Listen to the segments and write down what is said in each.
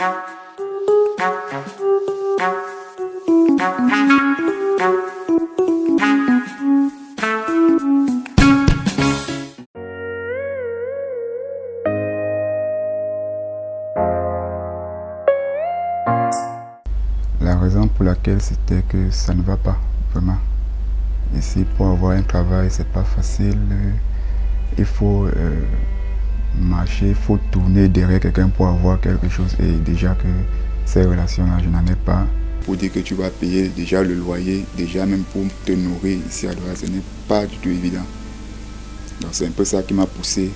La raison pour laquelle c'était que ça ne va pas vraiment. Ici, pour avoir un travail, c'est pas facile. Il faut marcher, il faut tourner derrière quelqu'un pour avoir quelque chose. Et déjà que ces relations-là, je n'en ai pas. Pour dire que tu vas payer déjà le loyer, déjà même pour te nourrir ici à Douala, ce n'est pas du tout évident. Donc c'est un peu ça qui m'a poussé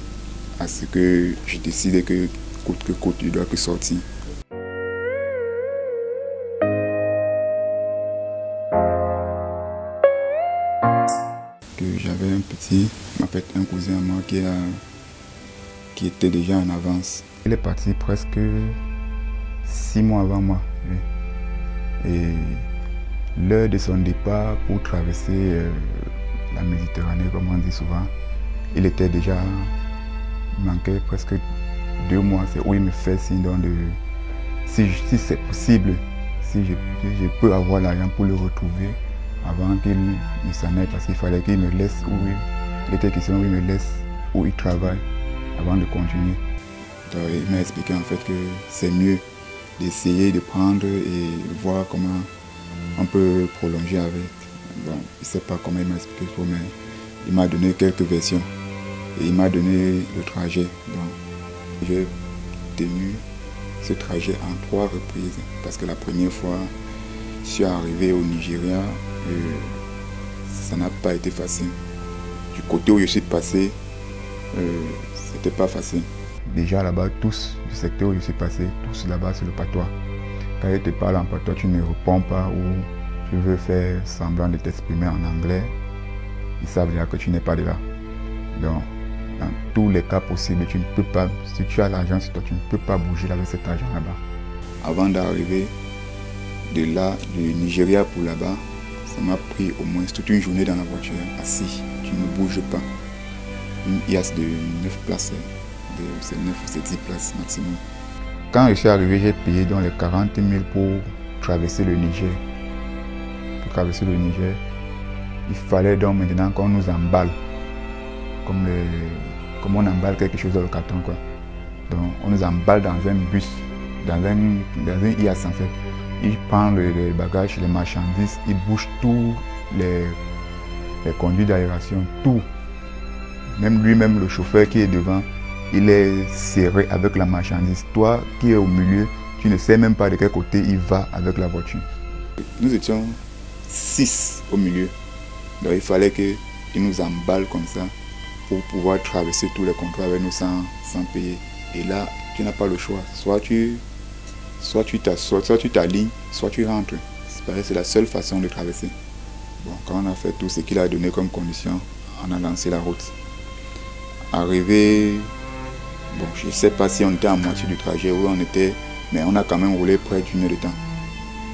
à ce que je décide que coûte, je dois que sortir. J'avais un petit, en fait un cousin à moi qui était déjà en avance. Il est parti presque 6 mois avant moi. Oui. Et l'heure de son départ pour traverser la Méditerranée, comme on dit souvent, il était déjà, il manquait presque 2 mois. C'est où il me fait signe de, si c'est possible, si je peux avoir l'argent pour le retrouver avant qu'il ne s'en aille, parce qu'il fallait qu'il me laisse où il était question, où il me laisse où il travaille avant de continuer. Donc, il m'a expliqué en fait que c'est mieux d'essayer de prendre et voir comment on peut prolonger avec. Bon, je ne sais pas comment il m'a expliqué trop, mais il m'a donné quelques versions et il m'a donné le trajet. Donc, j'ai tenu ce trajet en 3 reprises parce que la première fois, je suis arrivé au Nigeria. Ça n'a pas été facile. Du côté où je suis passé, c'était pas facile. Déjà là-bas, tous du secteur où je suis passé, tous là-bas c'est le patois. Quand ils te parlent en patois, tu ne réponds pas ou tu veux faire semblant de t'exprimer en anglais, ils savent déjà que tu n'es pas de là. Donc, dans tous les cas possibles, tu ne peux pas, si tu as l'argent sur toi, tu ne peux pas bouger avec cet argent là-bas. Avant d'arriver de là, du Nigeria pour là-bas, ça m'a pris au moins toute une journée dans la voiture, assis, tu ne bouges pas. Une IAS de 9 places, c'est 9 ou c'est 10 places maximum. Quand je suis arrivé, j'ai payé dans les 40 000 pour traverser le Niger. Pour traverser le Niger, il fallait donc maintenant qu'on nous emballe, comme on emballe quelque chose dans le carton, quoi. Donc on nous emballe dans un bus, dans un IAS en fait. Il prend les bagages, les marchandises, il bouge tous les conduits d'aération, tout. Même lui-même, le chauffeur qui est devant, il est serré avec la marchandise. Toi qui es au milieu, tu ne sais même pas de quel côté il va avec la voiture. Nous étions 6 au milieu. Donc il fallait qu'il nous emballe comme ça pour pouvoir traverser tous les contrôles avec nous sans payer. Et là, tu n'as pas le choix. Soit tu t'alignes, soit tu rentres. C'est la seule façon de traverser. Bon, quand on a fait tout ce qu'il a donné comme condition, on a lancé la route. Arrivé, bon, je ne sais pas si on était à moitié du trajet où on était, mais on a quand même roulé près d'une heure de temps.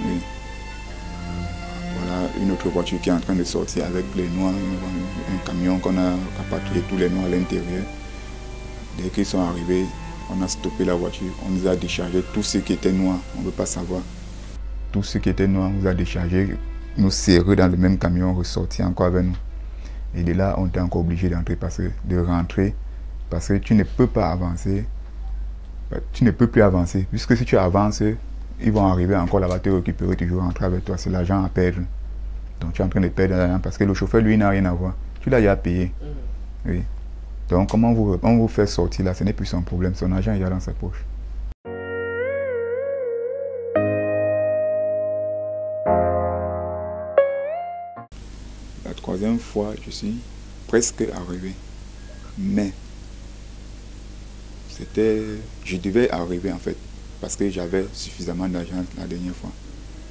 Oui. Voilà une autre voiture qui est en train de sortir avec les noirs, un camion qu'on a rapatrié tous les noirs à l'intérieur. Dès qu'ils sont arrivés, on a stoppé la voiture, on nous a déchargé tout ce qui était noir, on ne veut pas savoir. Tout ce qui était noir, on nous a déchargé, nous serrés dans le même camion, ressortis encore avec nous. Et de là, on était encore obligé d'entrer, de rentrer, parce que tu ne peux pas avancer, tu ne peux plus avancer. Puisque si tu avances, ils vont arriver encore là-bas, te récupérer, toujours rentrer avec toi, c'est l'argent à perdre. Donc tu es en train de perdre l'argent, parce que le chauffeur, lui, n'a rien à voir. Tu l'as déjà payé. Oui. Donc, comment on vous fait sortir là, ce n'est plus son problème, son argent est dans sa poche. La 3e fois, je suis presque arrivé. Mais, je devais arriver en fait, parce que j'avais suffisamment d'argent la dernière fois.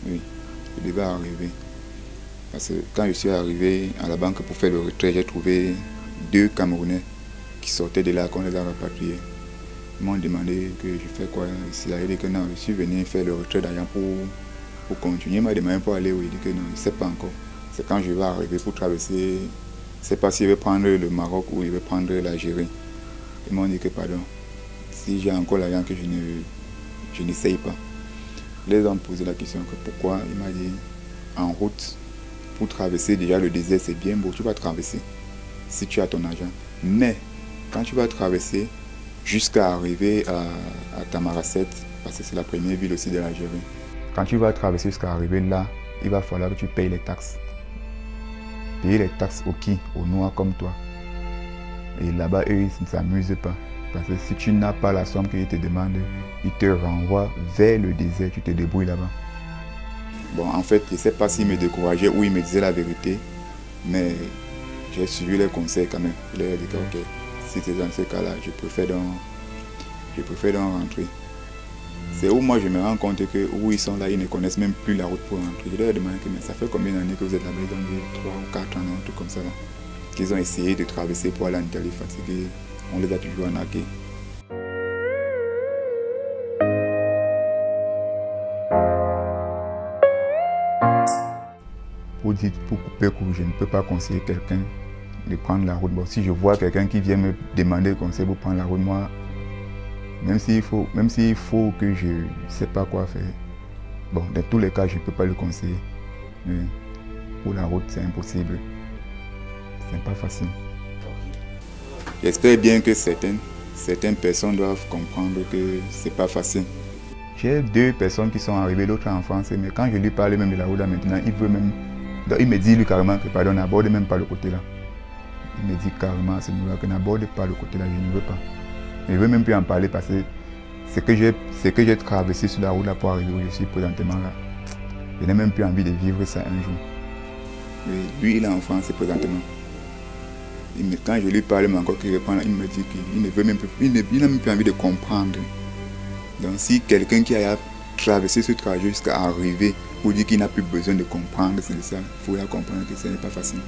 Oui, je devais arriver. Parce que quand je suis arrivé à la banque pour faire le retrait, j'ai trouvé 2 Camerounais qui sortaient de là, qu'on les a rapatriés. Ils m'ont demandé que je fais quoi ici. Il a dit que non, je suis venu faire le retrait d'argent pour continuer. Il m'a demandé pour aller où. Il dit que non, il ne sait pas encore. C'est quand je vais arriver pour traverser, je ne sais pas s'il veut prendre le Maroc ou il veut prendre l'Algérie. Ils m'ont dit que pardon, si j'ai encore l'argent que je n'essaye pas. Les gens me posaient la question que pourquoi. Il m'a dit, en route, pour traverser déjà le désert, c'est bien beau, tu vas traverser si tu as ton argent. Mais quand tu vas traverser jusqu'à arriver à Tamaracet, parce que c'est la première ville aussi de l'Algérie, quand tu vas traverser jusqu'à arriver là, il va falloir que tu payes les taxes. Payer les taxes aux Noirs comme toi. Et là-bas, eux, ils ne s'amusent pas. Parce que si tu n'as pas la somme qu'ils te demandent, ils te renvoient vers le désert, tu te débrouilles là-bas. Bon, en fait, je ne sais pas s'ils me décourageaient ou ils me disaient la vérité, mais j'ai suivi les conseils quand même. Je leur ai dit que, ok, si c'est dans ce cas-là, je préfère donc rentrer. C'est où moi je me rends compte que où ils sont là, ils ne connaissent même plus la route pour rentrer. Je leur ai demandé que mais ça fait combien d'années que vous êtes là-bas? Ils ont dit 3 ou 4 ans, un truc comme ça là. Qu'ils ont essayé de traverser pour aller en Italie fatigués. On les a toujours arnaqués. Pour couper court, je ne peux pas conseiller quelqu'un de prendre la route. Bon, si je vois quelqu'un qui vient me demander conseil pour prendre la route, moi, même s'il faut que je ne sais pas quoi faire, bon, dans tous les cas, je ne peux pas le conseiller. Mais pour la route, c'est impossible. C'est pas facile. J'espère bien que certaines personnes doivent comprendre que c'est pas facile. J'ai 2 personnes qui sont arrivées, l'autre en France, mais quand je lui parlais même de la route là maintenant, il me dit lui carrément que pardon, n'aborde même pas le côté là. Il me dit carrément à ce niveau-là que n'aborde pas le côté là, je ne veux pas. Mais je ne veux même plus en parler parce que c'est que j'ai traversé sur la route là pour arriver où je suis présentement là. Je n'ai même plus envie de vivre ça un jour. Mais lui, il est en France présentement. Mais quand je lui parle, mais encore qu'il répond, il me dit qu'il ne veut même plus, il n'a même plus envie de comprendre. Donc si quelqu'un qui a traversé ce trajet jusqu'à arriver pour dire qu'il n'a plus besoin de comprendre, c'est ça, il faut comprendre que ce n'est pas facile.